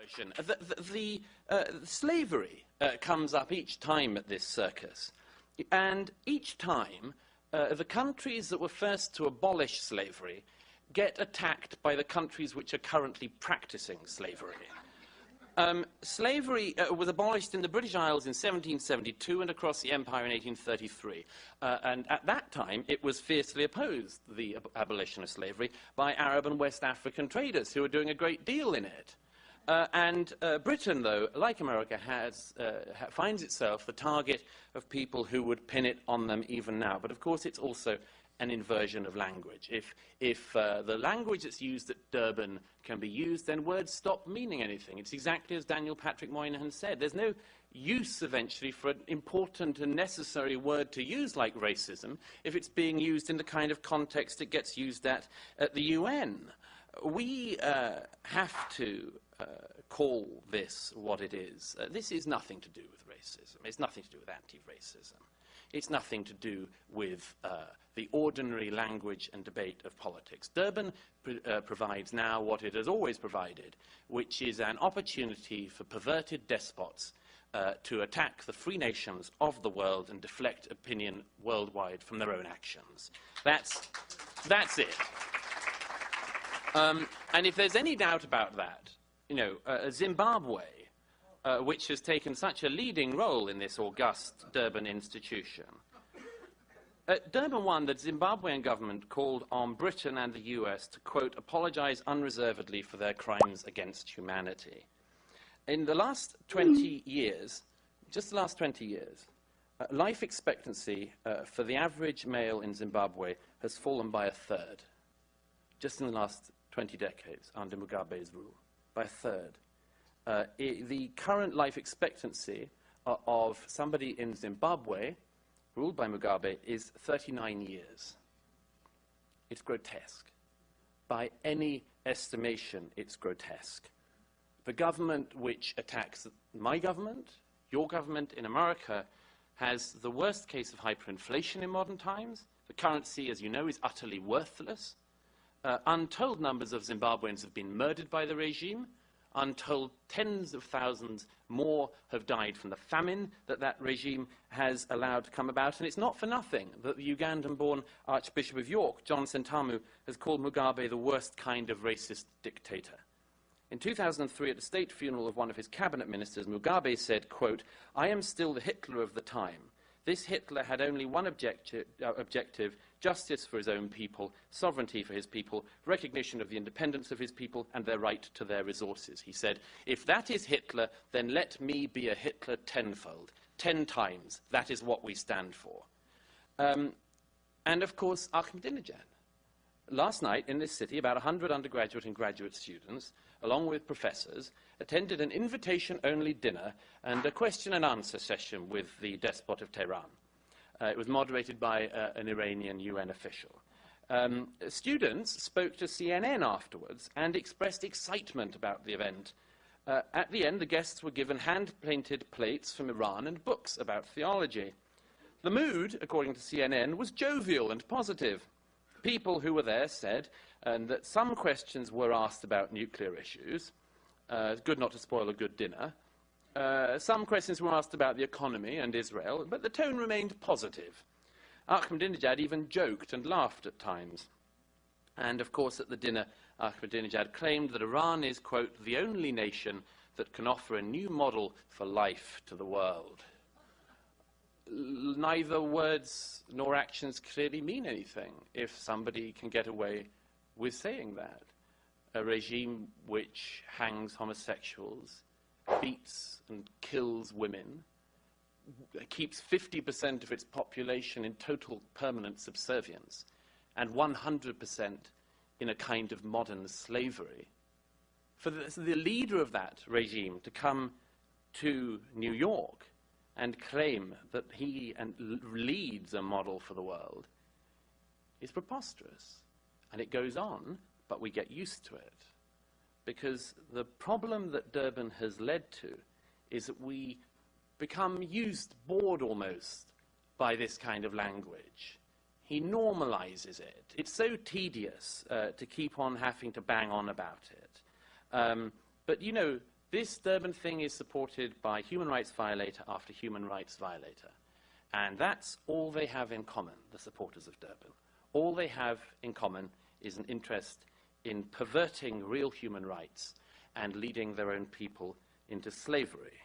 version. Slavery comes up each time at this circus. And each time, the countries that were first to abolish slavery get attacked by the countries which are currently practicing slavery. Slavery was abolished in the British Isles in 1772 and across the Empire in 1833. And at that time, it was fiercely opposed, the abolition of slavery, by Arab and West African traders who were doing a great deal in it. Britain, though, like America, finds itself the target of people who would pin it on them even now. But, of course, it's also an inversion of language. If the language that's used at Durban can be used, then words stop meaning anything. It's exactly as Daniel Patrick Moynihan said. There's no use, eventually, for an important and necessary word to use like racism if it's being used in the kind of context it gets used at the UN. We have to call this what it is. This is nothing to do with racism. It's nothing to do with anti-racism. It's nothing to do with the ordinary language and debate of politics. Durban provides now what it has always provided, which is an opportunity for perverted despots to attack the free nations of the world and deflect opinion worldwide from their own actions. That's it. And if there's any doubt about that, you know, Zimbabwe, which has taken such a leading role in this august Durban institution. At Durban 1, the Zimbabwean government called on Britain and the US to, quote, apologize unreservedly for their crimes against humanity. In the last 20 years, just the last 20 years, life expectancy for the average male in Zimbabwe has fallen by a third, just in the last 20 decades under Mugabe's rule, by a third. The current life expectancy of somebody in Zimbabwe, ruled by Mugabe, is 39 years. It's grotesque. By any estimation, it's grotesque. The government which attacks my government, your government in America, has the worst case of hyperinflation in modern times. The currency, as you know, is utterly worthless. Untold numbers of Zimbabweans have been murdered by the regime. Untold tens of thousands more have died from the famine that regime has allowed to come about. And it's not for nothing that the Ugandan-born Archbishop of York, John Sentamu, has called Mugabe the worst kind of racist dictator. In 2003, at the state funeral of one of his cabinet ministers, Mugabe said, quote, I am still the Hitler of the time. This Hitler had only one objective, justice for his own people, sovereignty for his people, recognition of the independence of his people, and their right to their resources. He said, if that is Hitler, then let me be a Hitler tenfold. 10 times. That is what we stand for. And, of course, Ahmadinejad. Last night in this city, about 100 undergraduate and graduate students, along with professors, attended an invitation-only dinner and a question-and-answer session with the despot of Tehran. It was moderated by an Iranian UN official. Students spoke to CNN afterwards and expressed excitement about the event. At the end, the guests were given hand-painted plates from Iran and books about theology. The mood, according to CNN, was jovial and positive. People who were there said that some questions were asked about nuclear issues. It's good not to spoil a good dinner. Some questions were asked about the economy and Israel, but the tone remained positive. Ahmadinejad even joked and laughed at times. And, of course, at the dinner, Ahmadinejad claimed that Iran is, quote, the only nation that can offer a new model for life to the world. Neither words nor actions clearly mean anything if somebody can get away with saying that. A regime which hangs homosexuals, beats and kills women, keeps 50% of its population in total permanent subservience, and 100% in a kind of modern slavery. For the leader of that regime to come to New York and claim that he leads a model for the world is preposterous. And it goes on, but we get used to it. Because the problem that Durban has led to is that we become bored almost by this kind of language. He normalizes it. It's so tedious to keep on having to bang on about it. But, you know, This Durban thing is supported by human rights violator after human rights violator. And that's all they have in common, the supporters of Durban. All they have in common is an interest in perverting real human rights and leading their own people into slavery.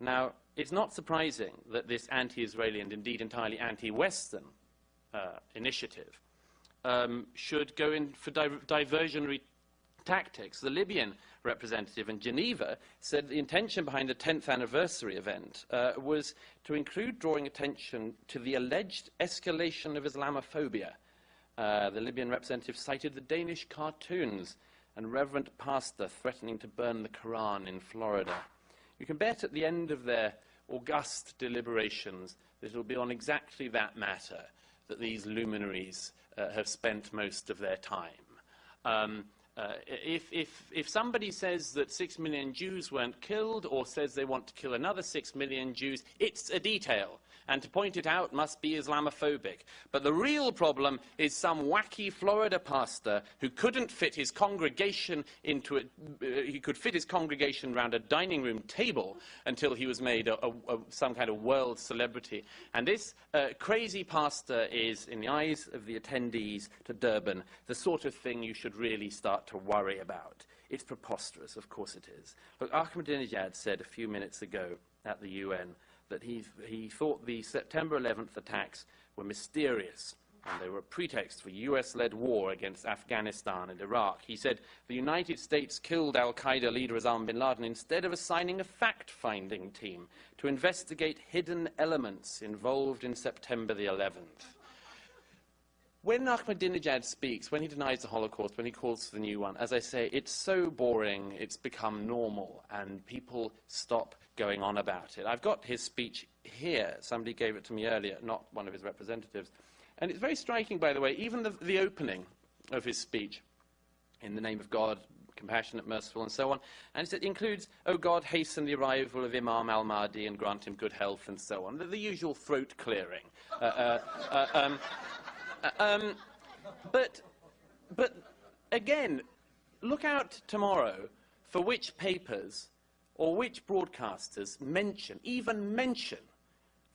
Now, it's not surprising that this anti-Israeli and indeed entirely anti-Western initiative should go in for diversionary tactics. The Libyan representative in Geneva said the intention behind the 10th anniversary event was to include drawing attention to the alleged escalation of Islamophobia. The Libyan representative cited the Danish cartoons and Reverend Pastor threatening to burn the Quran in Florida. You can bet at the end of their august deliberations that it will be on exactly that matter that these luminaries have spent most of their time. If somebody says that 6 million Jews weren't killed or says they want to kill another 6 million Jews, it's a detail. And to point it out must be Islamophobic. But the real problem is some wacky Florida pastor who couldn't fit his congregation into it. He could fit his congregation around a dining room table until he was made some kind of world celebrity. And this crazy pastor is, in the eyes of the attendees to Durban, the sort of thing you should really start to worry about. It's preposterous, of course it is. Look, Ahmadinejad said a few minutes ago at the UN that he thought the September 11th attacks were mysterious and they were a pretext for US-led war against Afghanistan and Iraq. He said the United States killed al-Qaeda leader Osama bin Laden instead of assigning a fact-finding team to investigate hidden elements involved in September the 11th. When Ahmadinejad speaks, when he denies the Holocaust, when he calls for the new one, as I say, it's so boring, it's become normal, and people stop going on about it. I've got his speech here. Somebody gave it to me earlier, not one of his representatives. And it's very striking, by the way, even the opening of his speech, in the name of God, compassionate, merciful, and so on. And it includes, "Oh God, hasten the arrival of Imam al-Mahdi and grant him good health," and so on. The usual throat clearing. But again, look out tomorrow for which papers or which broadcasters even mention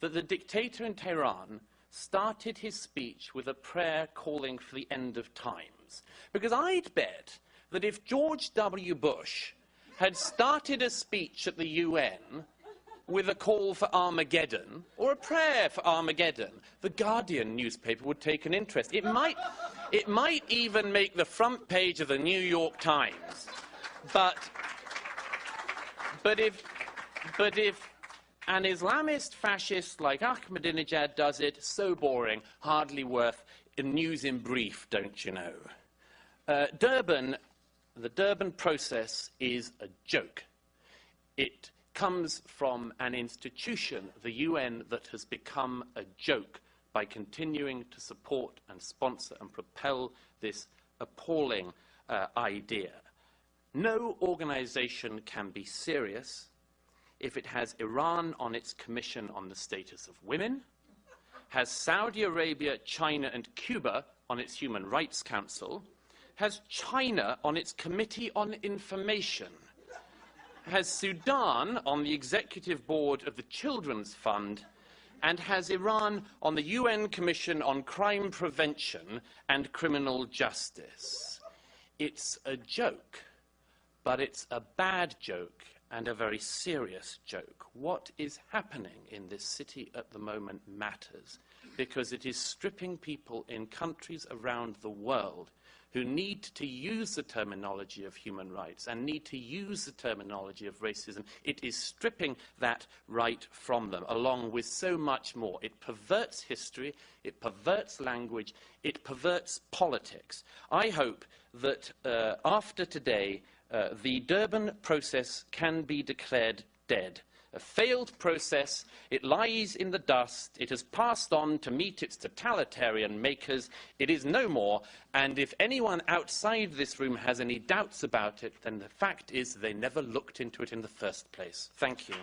that the dictator in Tehran started his speech with a prayer calling for the end of times. Because I'd bet that if George W. Bush had started a speech at the UN with a call for Armageddon, or a prayer for Armageddon, the Guardian newspaper would take an interest. It might even make the front page of the New York Times. But if an Islamist fascist like Ahmadinejad does it, so boring, hardly worth news in brief, don't you know? The Durban process is a joke. It comes from an institution, the UN, that has become a joke by continuing to support and sponsor and propel this appalling idea. No organization can be serious if it has Iran on its Commission on the Status of Women, has Saudi Arabia, China, and Cuba on its Human Rights Council, has China on its Committee on Information, has Sudan on the Executive Board of the Children's Fund, and has Iran on the UN Commission on Crime Prevention and Criminal Justice. It's a joke, but it's a bad joke and a very serious joke. What is happening in this city at the moment matters, because it is stripping people in countries around the world who need to use the terminology of human rights and need to use the terminology of racism. It is stripping that right from them, along with so much more. It perverts history, it perverts language, it perverts politics. I hope that after today, the Durban process can be declared dead. A failed process, it lies in the dust, it has passed on to meet its totalitarian makers, it is no more, and if anyone outside this room has any doubts about it, then the fact is they never looked into it in the first place. Thank you.